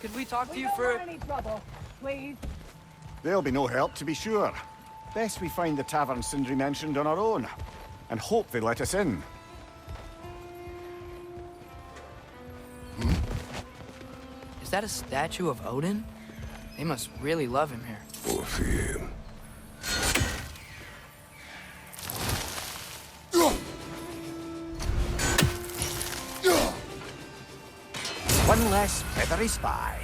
Could we talk to We you don't for... want any trouble, please. There'll be no help, to be sure. Best we find the tavern Sindri mentioned on our own, and hope they let us in. Is that a statue of Odin? They must really love him here. Orpheum. One less feathery spy.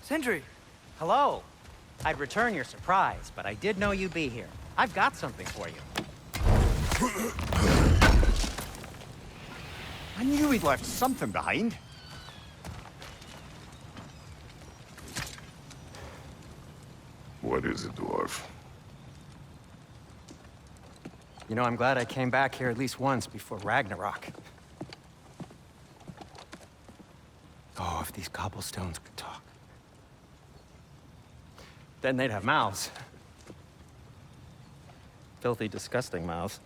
Sindri! Hello. I'd return your surprise, but I did know you'd be here. I've got something for you. I knew we'd left something behind. What is it, dwarf? You know, I'm glad I came back here at least once before Ragnarok. Oh, if these cobblestones could talk. Then they'd have mouths. Filthy, disgusting mouths.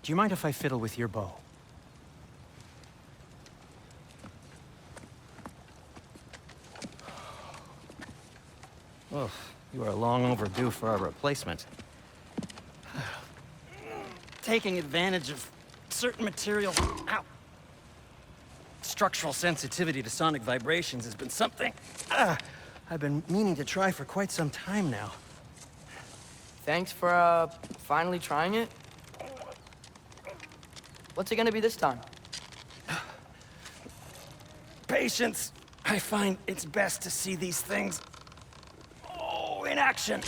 Do you mind if I fiddle with your bow? Oh, you are long overdue for a replacement. Taking advantage of certain materials. Ow! Structural sensitivity to sonic vibrations has been something I've been meaning to try for quite some time now. Thanks for, finally trying it. What's it gonna be this time? Patience. I find it's best to see these things, in action.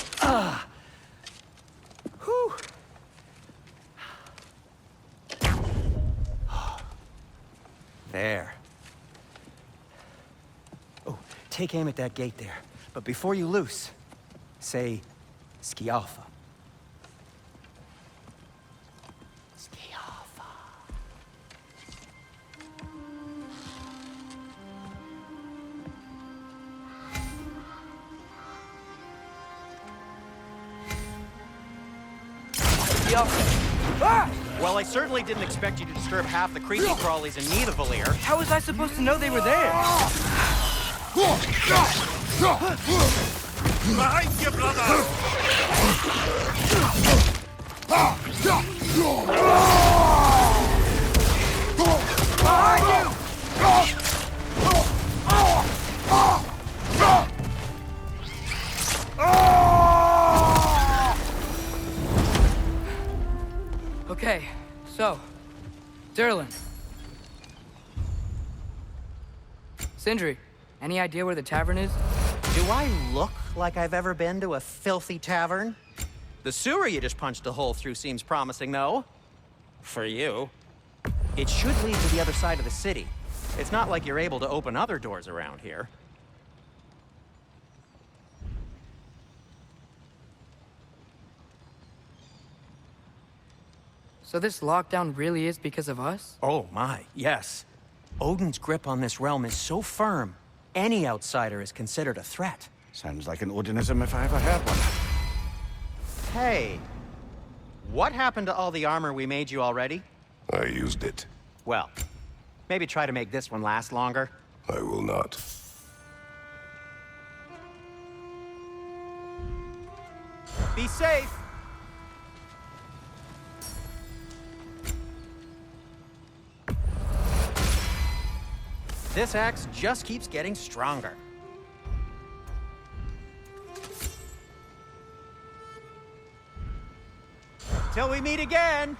Whew. There. Oh, take aim at that gate there. But before you loose, say, Skialfa. Skialfa. Yo! Ah! Well, I certainly didn't expect you to disturb half the creepy crawlies in Nidavellir. How was I supposed to know they were there? Behind you, brother! Okay, so, Durlin. Sindri, any idea where the tavern is? Do I look like I've ever been to a filthy tavern? The sewer you just punched a hole through seems promising, though. For you. It should lead to the other side of the city. It's not like you're able to open other doors around here. So this lockdown really is because of us? Oh my, yes. Odin's grip on this realm is so firm, any outsider is considered a threat. Sounds like an Odinism if I ever heard one. Hey, what happened to all the armor we made you already? I used it. Well, maybe try to make this one last longer. I will not. Be safe! This axe just keeps getting stronger. Till we meet again!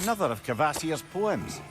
Another of Cavassier's poems.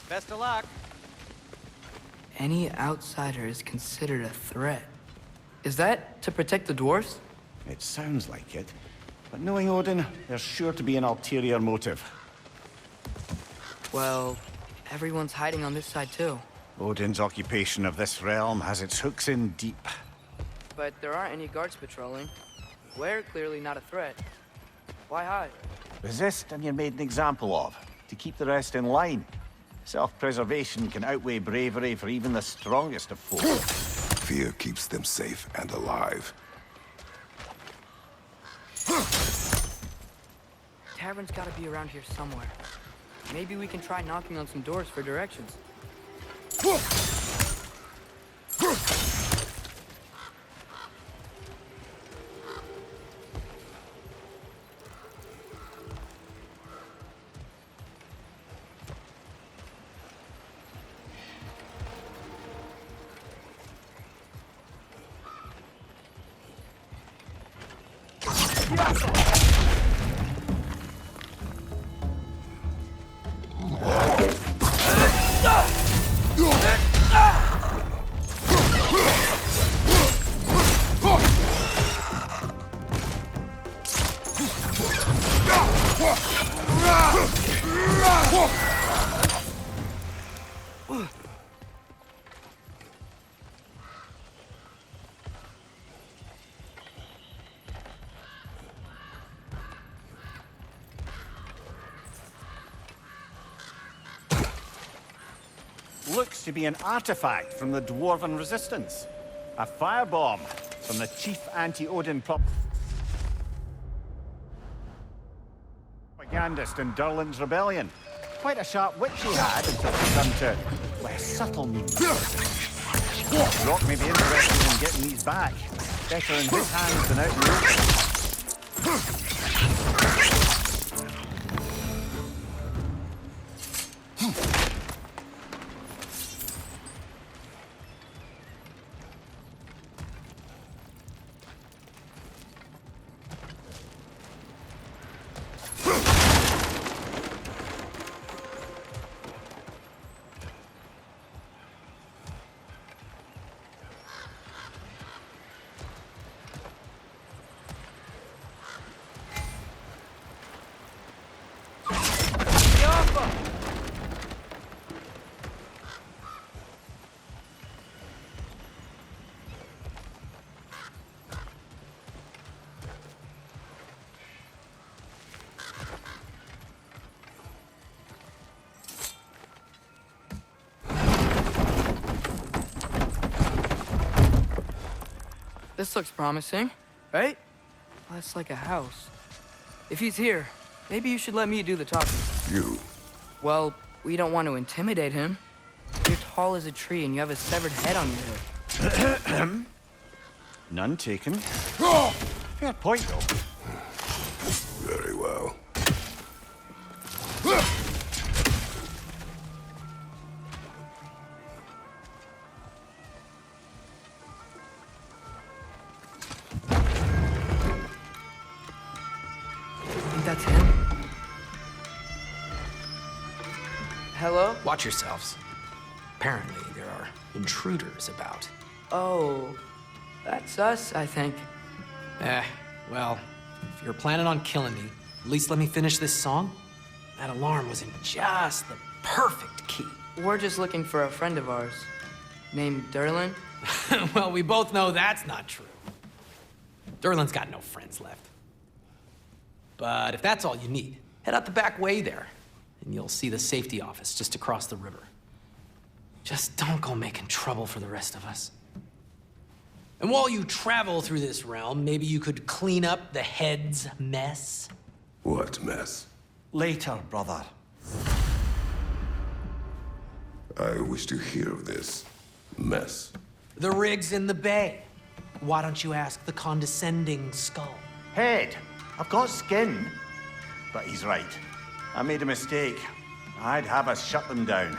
Best of luck. Any outsider is considered a threat. Is that to protect the dwarfs? It sounds like it. But knowing Odin, there's sure to be an ulterior motive. Well, everyone's hiding on this side too. Odin's occupation of this realm has its hooks in deep. But there aren't any guards patrolling. We're clearly not a threat. Why hide? Resist and you're made an example of, to keep the rest in line. Self-preservation can outweigh bravery for even the strongest of foes. Fear keeps them safe and alive. Tavern's gotta be around here somewhere. Maybe we can try knocking on some doors for directions. Looks to be an artifact from the Dwarven Resistance. A firebomb from the chief anti-Odin propagandist in Durlin's rebellion. Quite a sharp wit he had until it turned to less subtle means. Rock may be interested in getting these back. Better in his hands than out in the open. This looks promising, right? That's like a house. If he's here, maybe you should let me do the talking. You. Well, we don't want to intimidate him. You're tall as a tree and you have a severed head on your head. None taken. Fair point, though. Very well. Think that's him? Hello? Watch yourselves. Apparently, there are intruders about. Oh, that's us, I think. Well, if you're planning on killing me, at least let me finish this song. That alarm was in just the perfect key. We're just looking for a friend of ours named Derlin. Well, we both know that's not true. Derlin's got no friends left. But if that's all you need, head out the back way there, and you'll see the safety office just across the river. Just don't go making trouble for the rest of us. And while you travel through this realm, maybe you could clean up the head's mess? What mess? Later, brother. I wish to hear of this mess. The rig's in the bay. Why don't you ask the condescending skull? Head, I've got skin. But he's right. I made a mistake. I'd have us shut them down.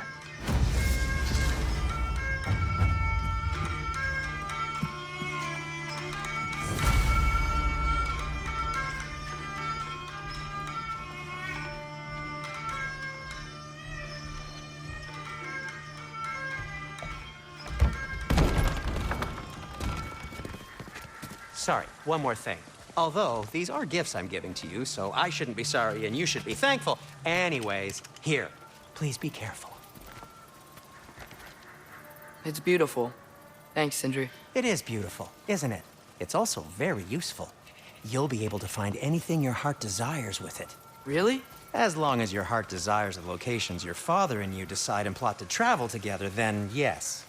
Sorry, one more thing. Although, these are gifts I'm giving to you, so I shouldn't be sorry and you should be thankful. Anyways, here, please be careful. It's beautiful. Thanks, Sindri. It is beautiful, isn't it? It's also very useful. You'll be able to find anything your heart desires with it. Really? As long as your heart desires the locations your father and you decide and plot to travel together, then yes.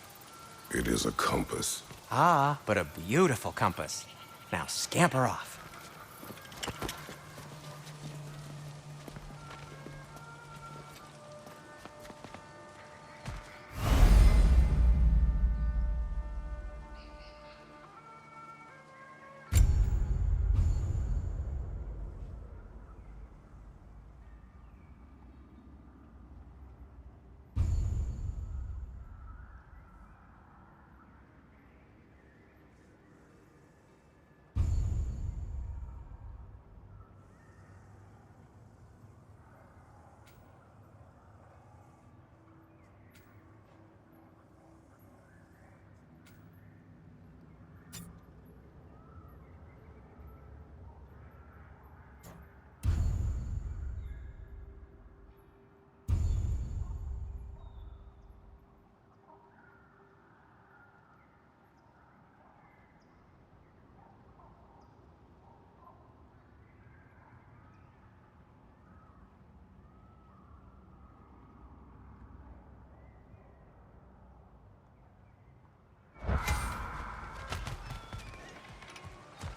It is a compass. Ah, but a beautiful compass. Now scamper off.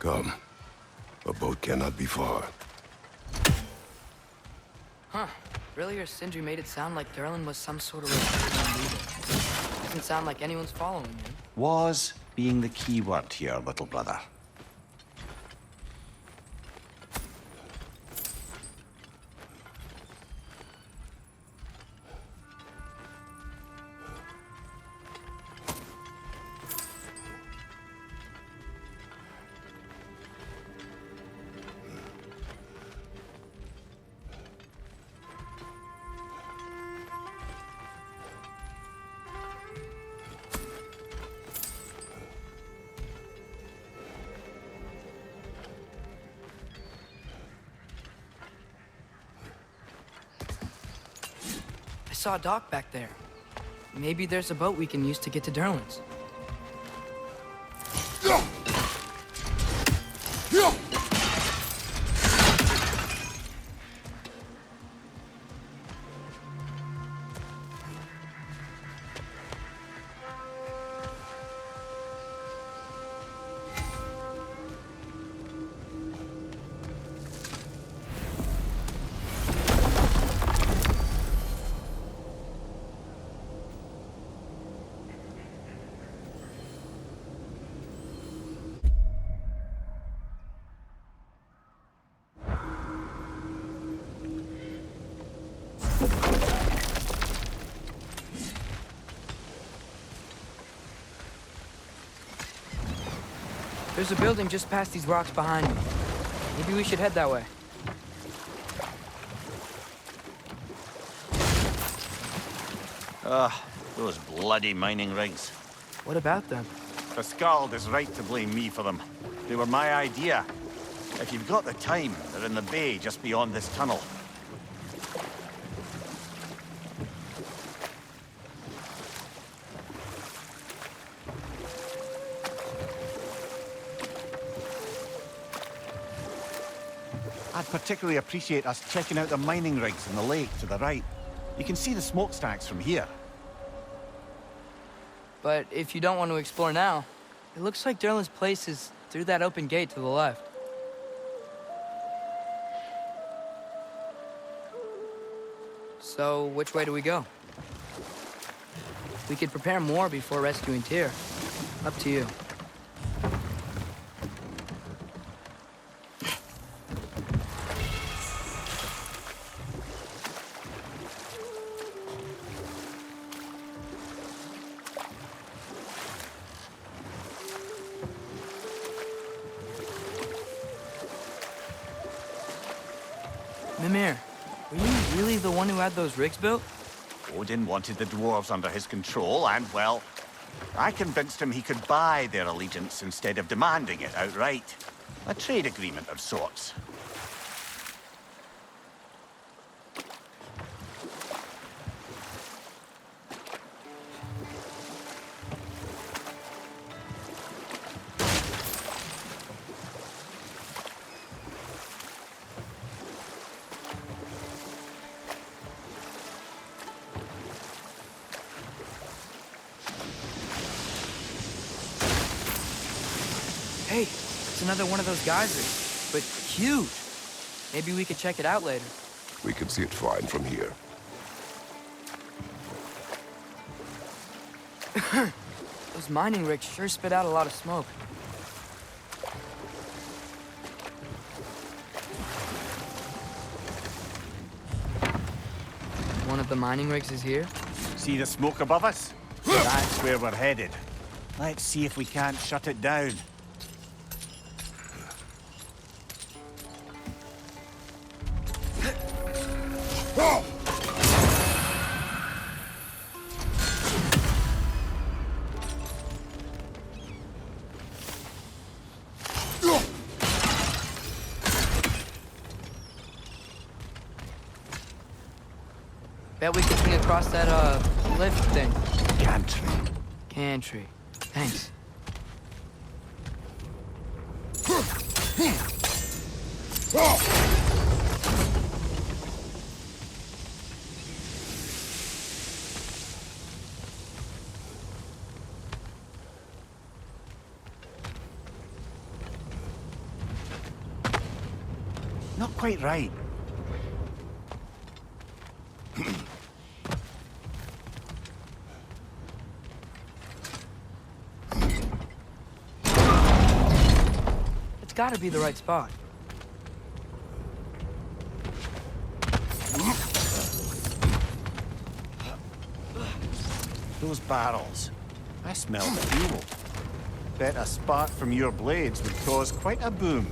Come. A boat cannot be far. Huh. Earlier, Sindri made it sound like Derlin was some sort of leader. Doesn't sound like anyone's following him. Was being the key word here, little brother. I saw a dock back there. Maybe there's a boat we can use to get to Derlin's. There's a building just past these rocks behind me. Maybe we should head that way. Those bloody mining rigs. What about them? The Skald is right to blame me for them. They were my idea. If you've got the time, they're in the bay just beyond this tunnel. I'd particularly appreciate us checking out the mining rigs in the lake to the right. You can see the smokestacks from here. But if you don't want to explore now, it looks like Derlin's place is through that open gate to the left. So, which way do we go? We could prepare more before rescuing Tyr. Up to you. Mimir, were you really the one who had those rigs built? Odin wanted the dwarves under his control, and, well, I convinced him he could buy their allegiance instead of demanding it outright. A trade agreement of sorts. Hey, it's another one of those geysers, but huge. Maybe we could check it out later. We can see it fine from here. Those mining rigs sure spit out a lot of smoke. One of the mining rigs is here. See the smoke above us? That's where we're headed. Let's see if we can't shut it down. Bet we could swing across that, lift thing. Gantry. Cantry. Thanks. Not quite right. It's gotta be the right spot. Those barrels. I smell fuel. Bet a spark from your blades would cause quite a boom.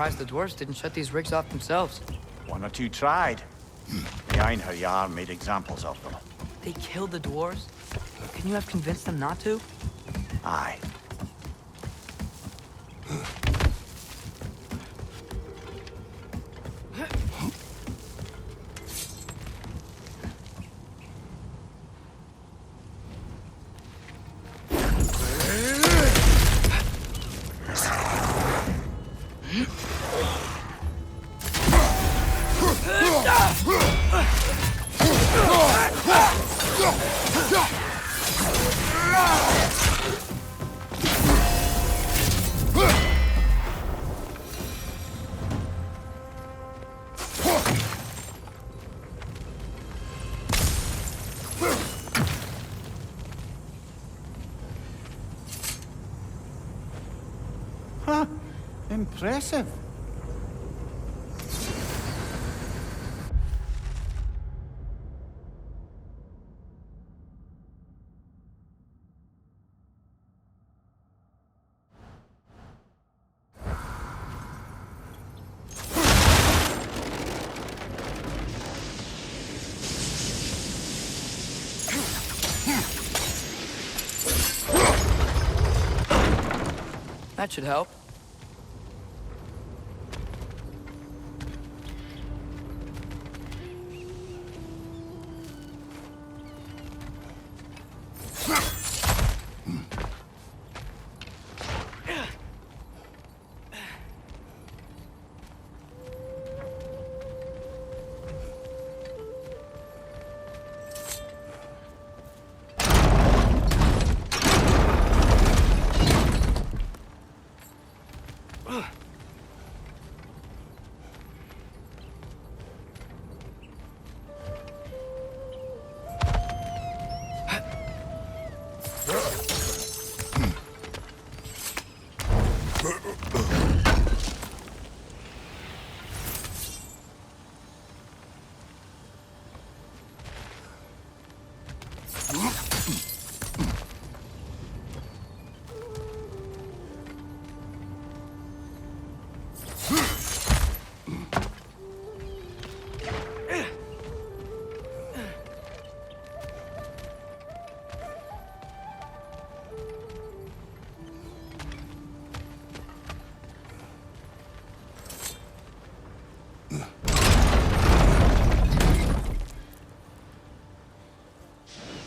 surprised the dwarves didn't shut these rigs off themselves. One or two tried. The Einherjar made examples of them. They killed the dwarves? Can you have convinced them not to? Aye. Huh. Impressive. That should help.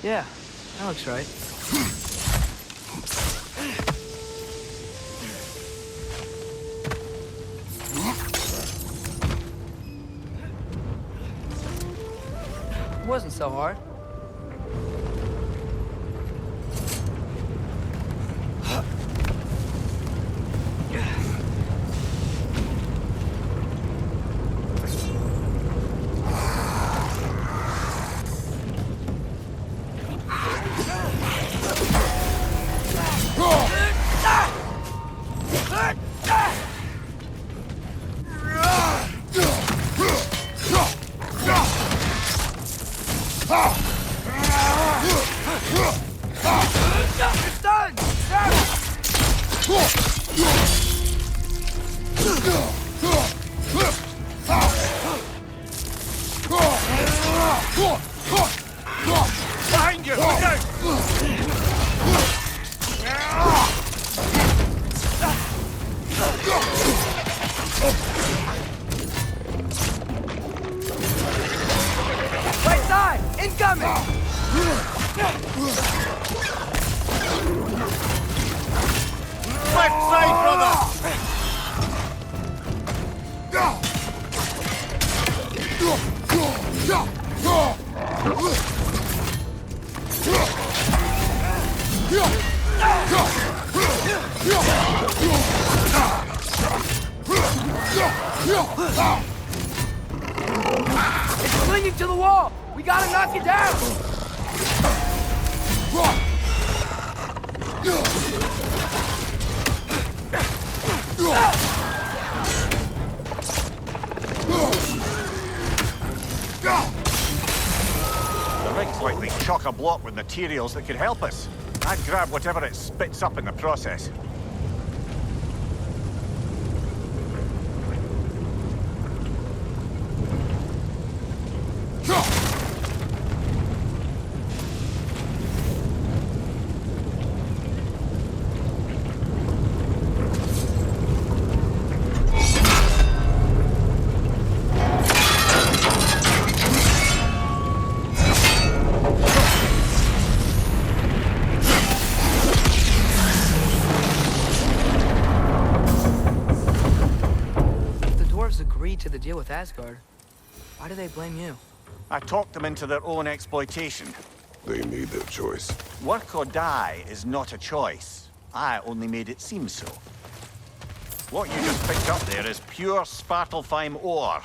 Yeah, that looks right. It wasn't so hard. Behind you! Look out! Right side! Incoming! Left side, brother! It's clinging to the wall! We gotta knock it down! The rig's likely chock-a-block with materials that could help us. I'd grab whatever it spits up in the process. with Asgard. Why do they blame you? I talked them into their own exploitation. They made their choice. Work or die is not a choice. I only made it seem so. What you just picked up there is pure Svartalfheim ore.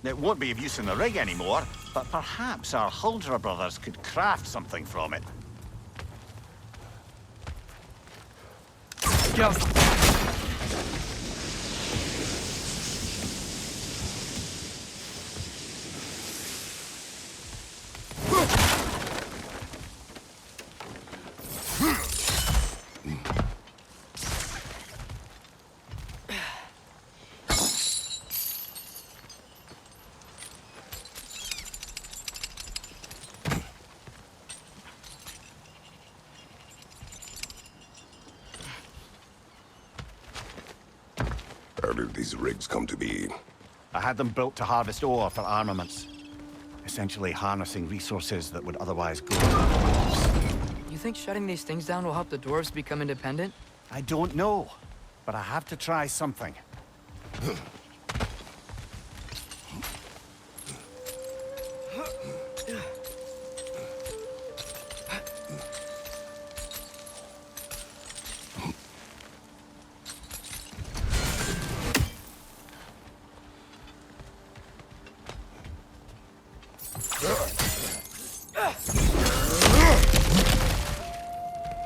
It won't be of use in the rig anymore, but perhaps our Huldra brothers could craft something from it. Yo! How did these rigs come to be? I had them built to harvest ore for armaments. Essentially harnessing resources that would otherwise go to the dwarves. You think shutting these things down will help the dwarves become independent? I don't know, but I have to try something.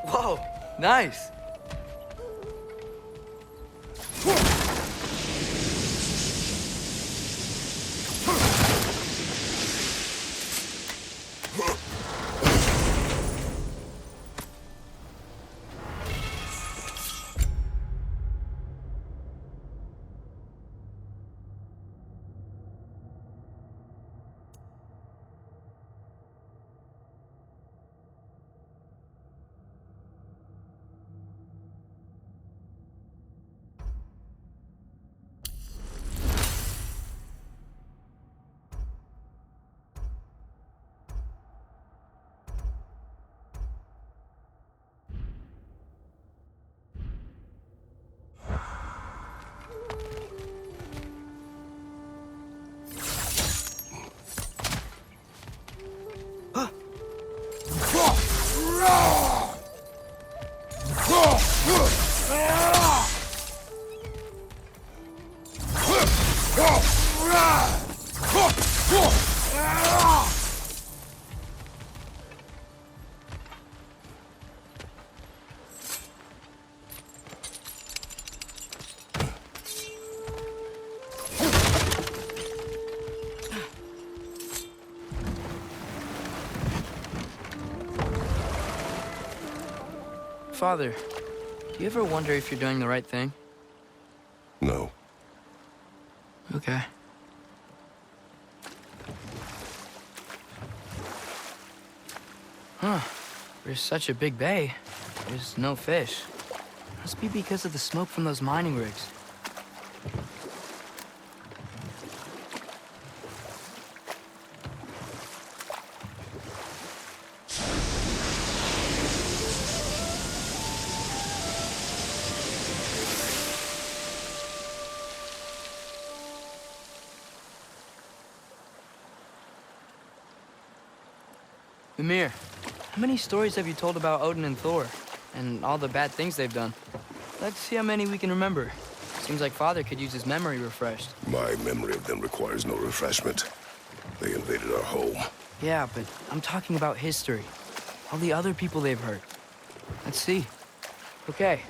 Whoa, nice. Father, do you ever wonder if you're doing the right thing? No. Okay. Huh. There's such a big bay. There's no fish. Must be because of the smoke from those mining rigs. Mimir, how many stories have you told about Odin and Thor? And all the bad things they've done? Let's see how many we can remember. Seems like Father could use his memory refreshed. My memory of them requires no refreshment. They invaded our home. Yeah, but I'm talking about history. All the other people they've hurt. Let's see. Okay,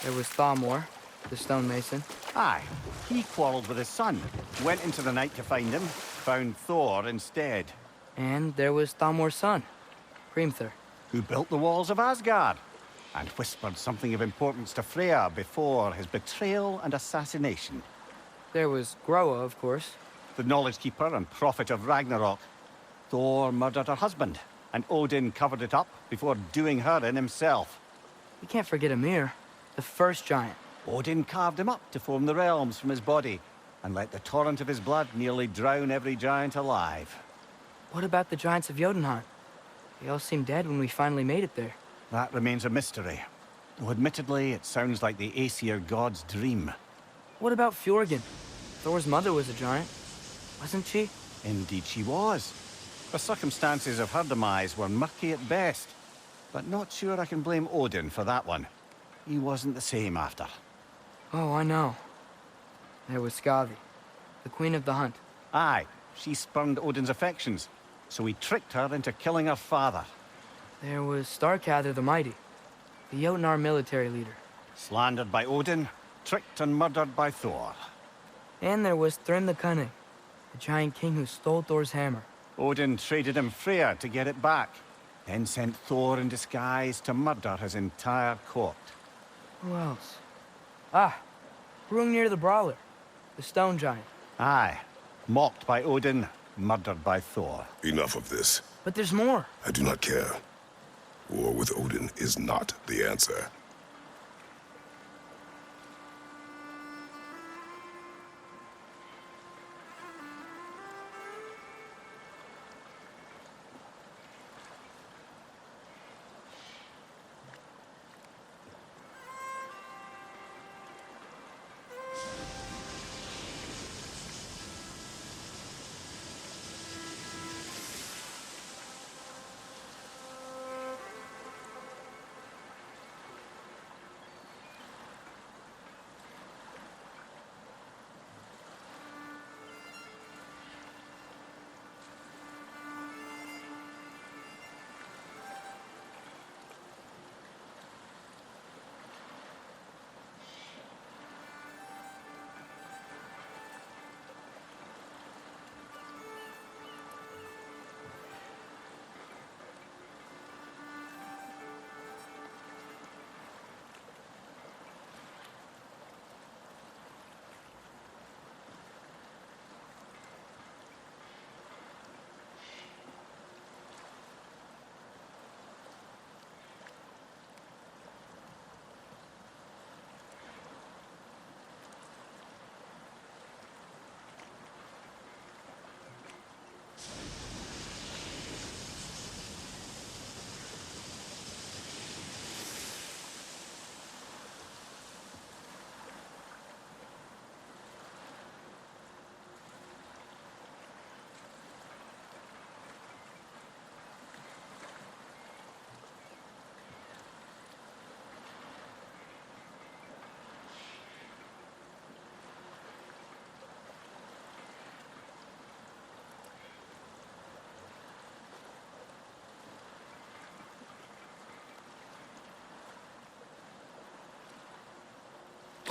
there was Thamor, the stonemason. Aye, he quarreled with his son, went into the night to find him, found Thor instead. And there was Thamor's son, Hrimthur. Who built the walls of Asgard, and whispered something of importance to Freya before his betrayal and assassination. There was Groa, of course. The knowledge keeper and prophet of Ragnarok. Thor murdered her husband, and Odin covered it up before doing her in himself. We can't forget Ymir, the first giant. Odin carved him up to form the realms from his body, and let the torrent of his blood nearly drown every giant alive. What about the giants of Jotunheim? They all seemed dead when we finally made it there. That remains a mystery. Though admittedly, it sounds like the Aesir god's dream. What about Fjorgyn? Thor's mother was a giant. Wasn't she? Indeed she was. The circumstances of her demise were murky at best. But not sure I can blame Odin for that one. He wasn't the same after. Oh, I know. There was Skavi, the queen of the hunt. Aye, she spurned Odin's affections, so he tricked her into killing her father. There was Starkather the Mighty, the Jotnar military leader. Slandered by Odin, tricked and murdered by Thor. And there was Thrym the Cunning, the giant king who stole Thor's hammer. Odin traded him Freya to get it back, then sent Thor in disguise to murder his entire court. Who else? Ah, Hrungnir the Brawler, the stone giant. Aye, mocked by Odin, murdered by Thor. Enough of this. But there's more. I do not care. War with Odin is not the answer.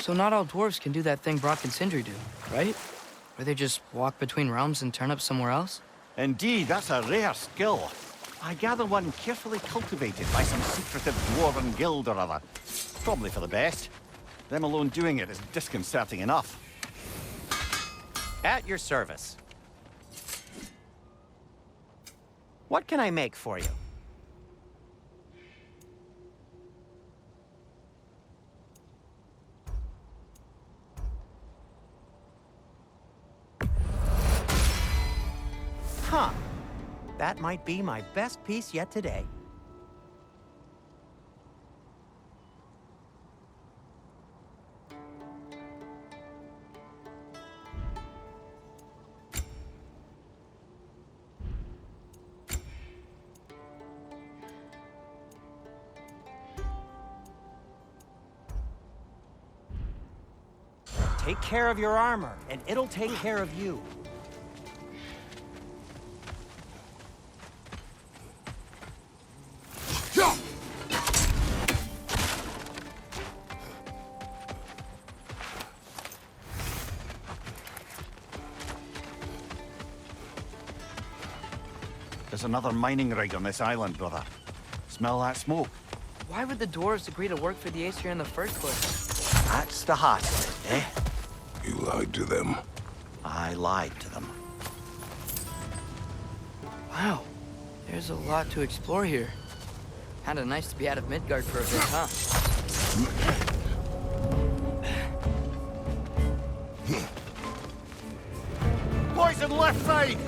So not all dwarves can do that thing Brock and Sindri do, right? Where they just walk between realms and turn up somewhere else? Indeed, that's a rare skill. I gather one carefully cultivated by some secretive dwarven guild or other. Probably for the best. Them alone doing it is disconcerting enough. At your service. What can I make for you? Huh. That might be my best piece yet today. Take care of your armor, and it'll take care of you. There's another mining rig on this island, brother. Smell that smoke? Why would the dwarves agree to work for the Aesir in the first place? That's the heart of it, eh? You lied to them. I lied to them. Wow, there's a lot to explore here. Kinda nice to be out of Midgard for a bit, huh? Poison left side!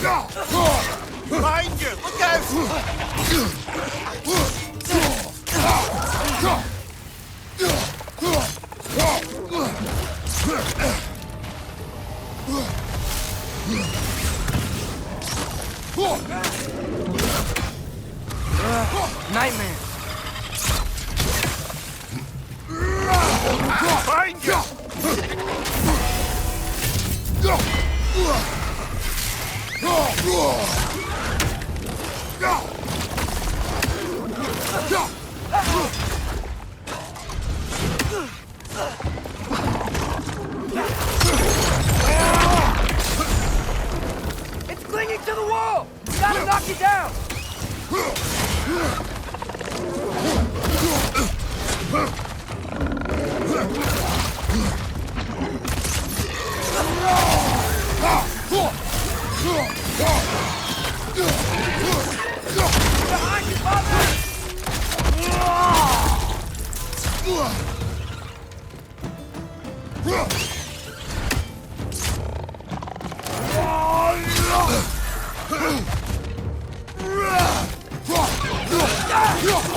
Behind you! Look out! Nightmare. Behind you! It's clinging to the wall! We gotta knock it down! Behind you, Father!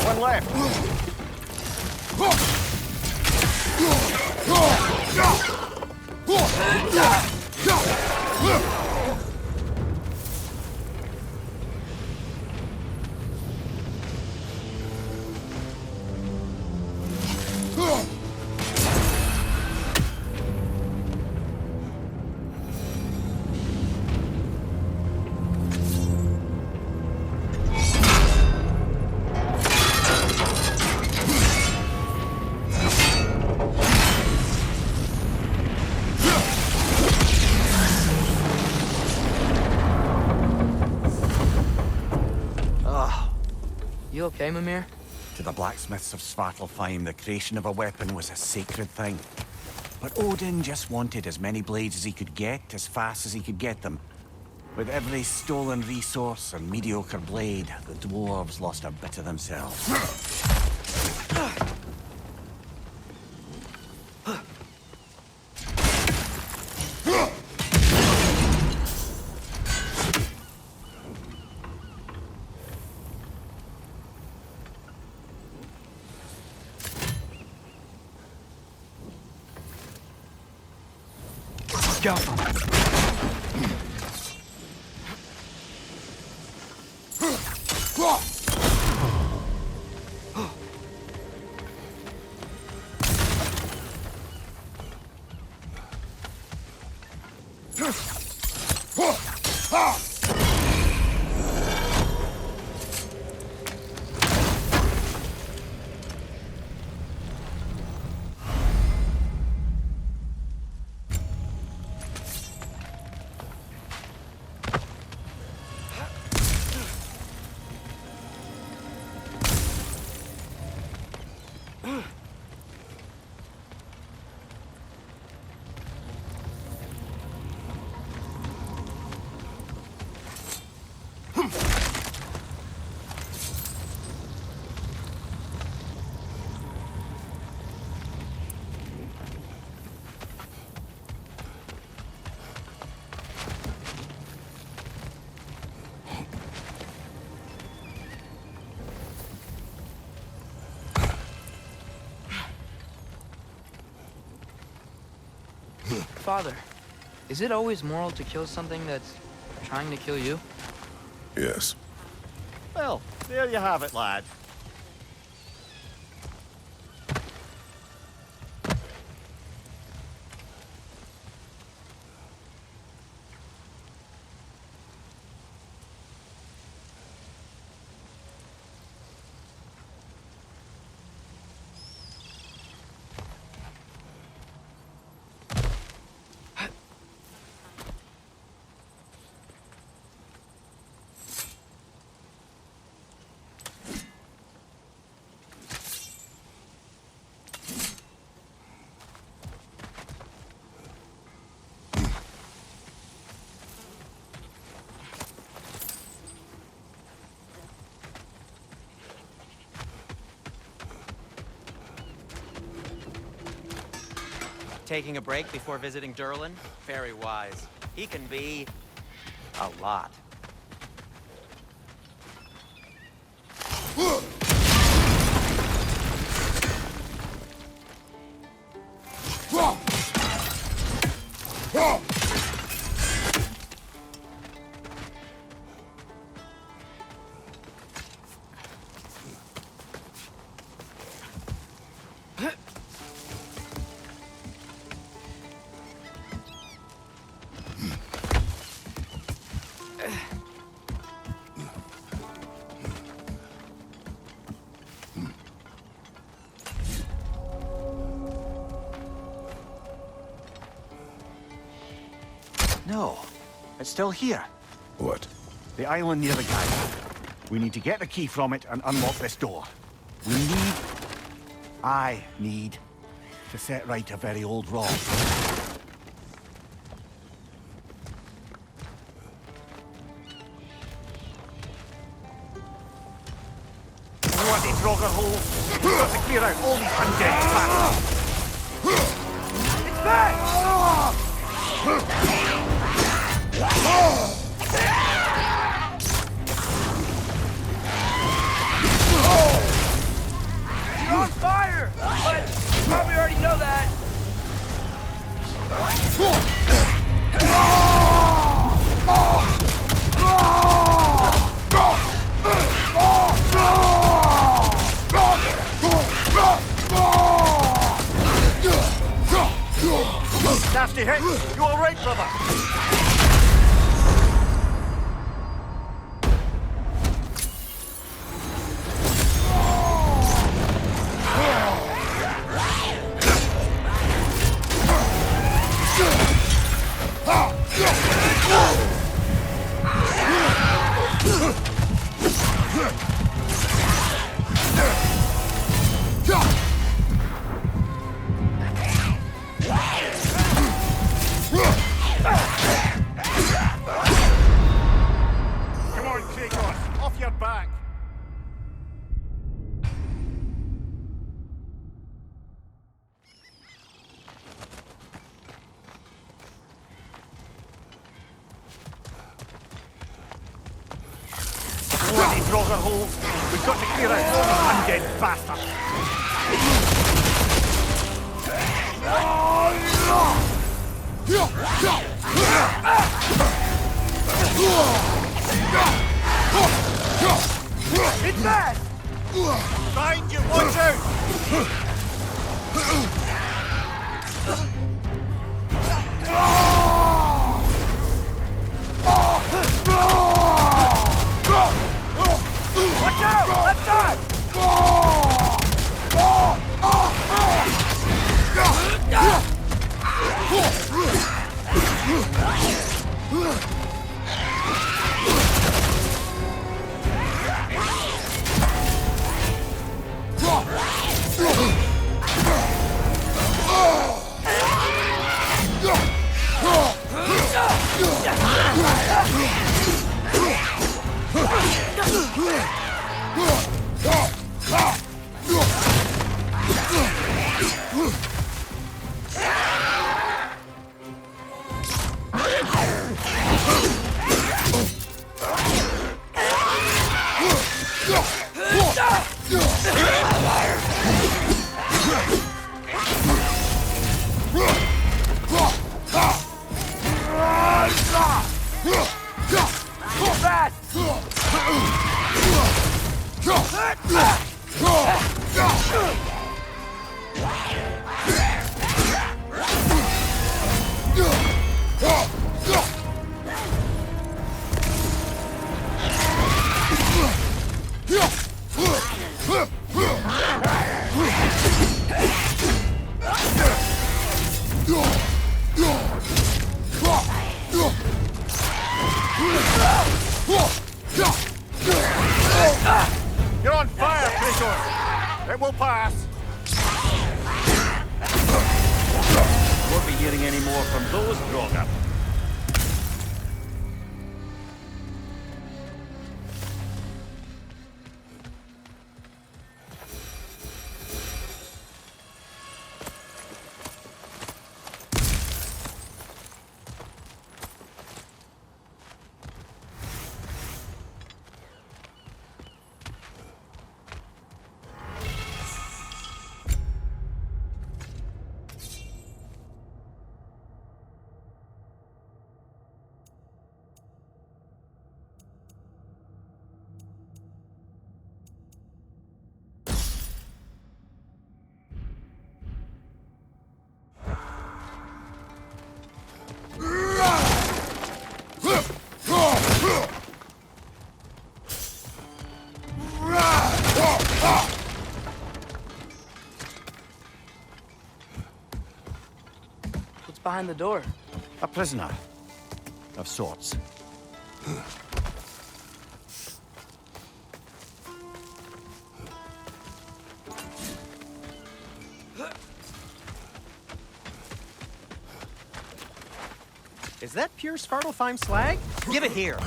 One left. You okay, Mimir? To the blacksmiths of Svartalfheim, the creation of a weapon was a sacred thing. But Odin just wanted as many blades as he could get, as fast as he could get them. With every stolen resource and mediocre blade, the dwarves lost a bit of themselves. Go! Father, is it always moral to kill something that's trying to kill you? Yes. Well, there you have it, lad. Taking a break before visiting Durlin? Very wise. He can be A lot. No, it's still here. What? The island near the guy. We need to get the key from it and unlock this door. I need to set right a very old wrong. Bloody Draugr holes! We've got to clear out all these undead bastards! It's back! You're on fire! But you probably already know that. Nasty hit! You all right, brother? Come on, Kratos! Off your back! Bloody Draugr holes! We've got to clear out all these undead bastards! It's bad! Behind you, watch out! Watch out! Left side! You're on fire, Kratos! It will pass! Won't be hearing any more from those Draugr. behind the door? A prisoner. Of sorts. Is that pure Svartalfheim slag? Give it here.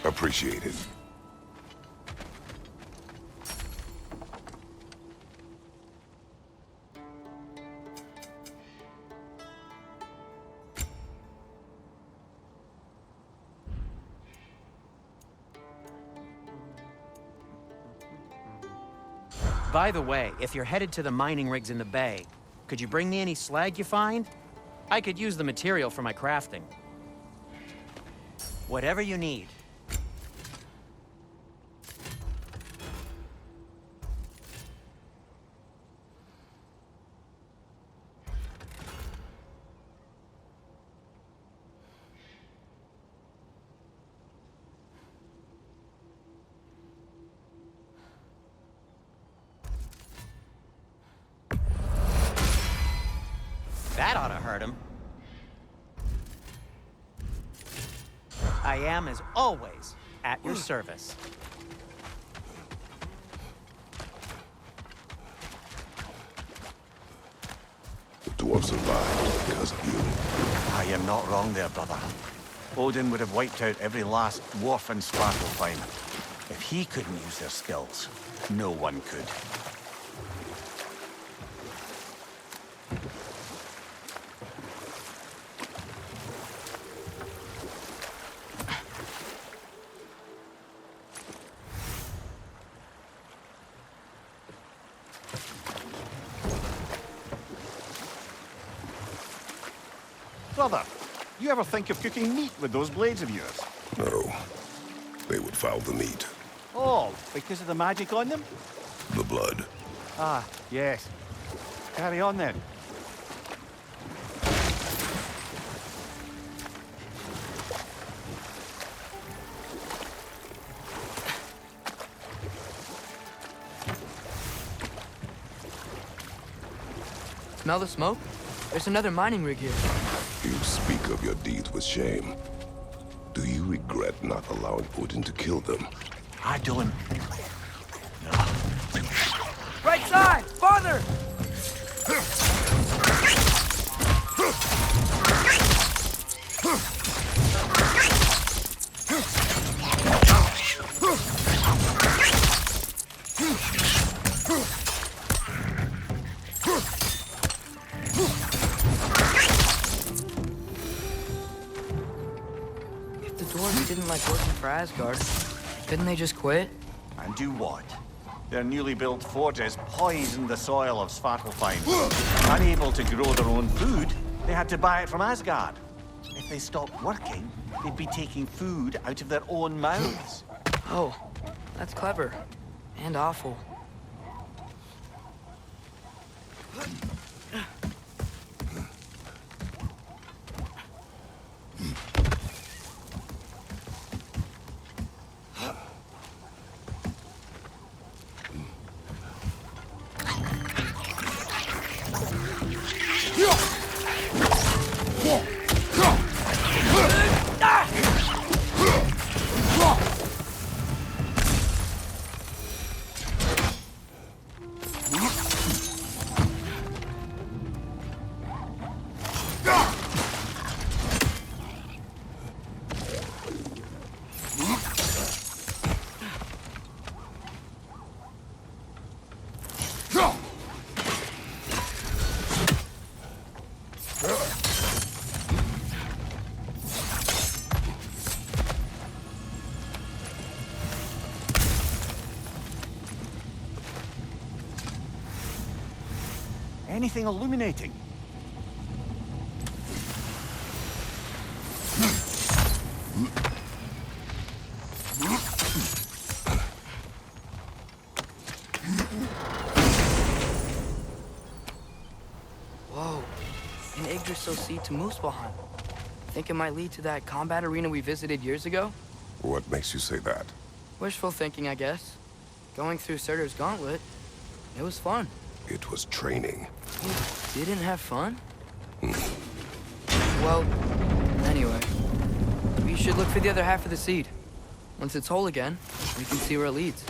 Appreciate it. By the way, if you're headed to the mining rigs in the bay, could you bring me any slag you find? I could use the material for my crafting. Whatever you need. That ought to hurt him. I am, as always, at your service. The dwarf survived because of you. I am not wrong there, brother. Odin would have wiped out every last dwarf in Svartalfheim. If he couldn't use their skills, no one could. Brother, you ever think of cooking meat with those blades of yours? No. They would foul the meat. Oh, because of the magic on them? The blood. Ah, yes. Carry on then. Smell the smoke? There's another mining rig here. You speak of your deeds with shame. Do you regret not allowing Odin to kill them? I don't. Right side! Farther! If the dwarves didn't like working for Asgard, couldn't they just quit? And do what? Their newly built forges poisoned the soil of Svartalfheim. Unable to grow their own food, they had to buy it from Asgard. If they stopped working, they'd be taking food out of their own mouths. Oh, that's clever. And awful. Anything illuminating? Whoa. An Yggdrasil seed to Muspelheim. Think it might lead to that combat arena we visited years ago? What makes you say that? Wishful thinking, I guess. Going through Surtur's gauntlet, it was fun. It was training. You didn't have fun? Well, anyway. We should look for the other half of the seed. Once it's whole again, we can see where it leads.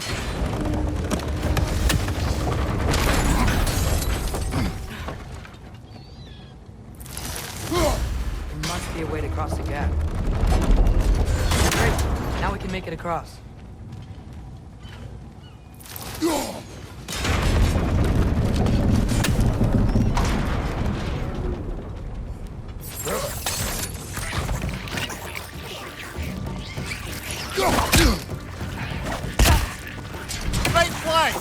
There must be a way to cross the gap. Great! Now we can make it across. Right flank!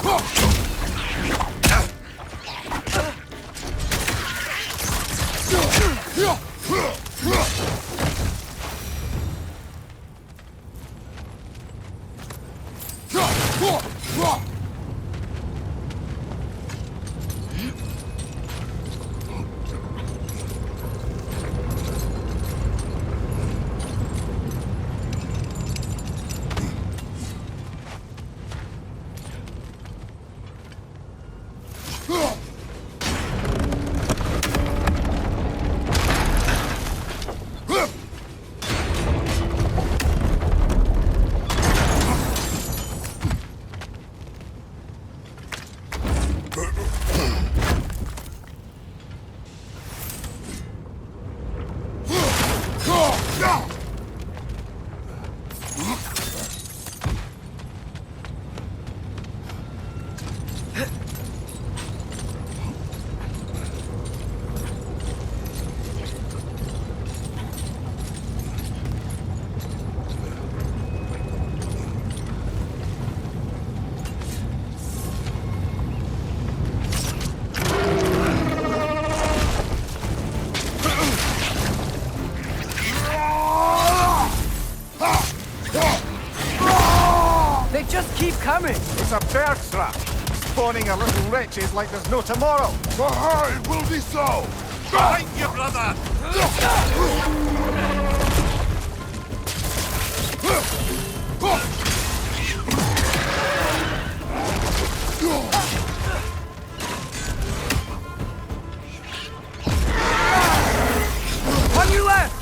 They just keep coming! It's a bear trap, spawning a little wretches like there's no tomorrow. For her, it will be so! Behind you, brother! On your left!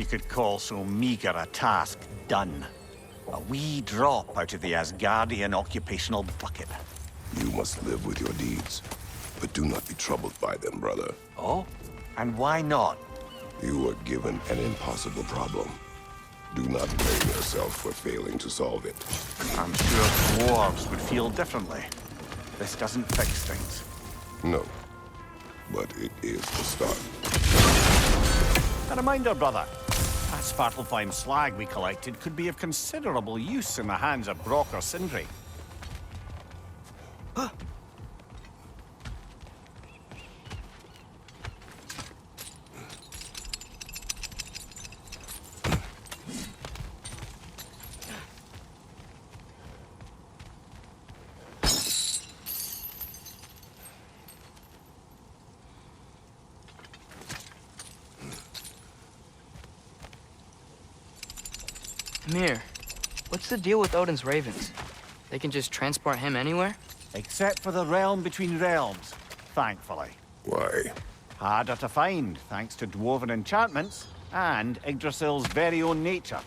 Could call so meager a task done. A wee drop out of the Asgardian occupational bucket. You must live with your deeds, but do not be troubled by them, brother. Oh? And why not? You were given an impossible problem. Do not blame yourself for failing to solve it. I'm sure dwarves would feel differently. This doesn't fix things. No, but it is the start. A reminder, brother. That Svartalfheim slag we collected could be of considerable use in the hands of Brock or Sindri. Mir, what's the deal with Odin's ravens? They can just transport him anywhere? Except for the realm between realms, thankfully. Why? Harder to find, thanks to dwarven enchantments and Yggdrasil's very own nature.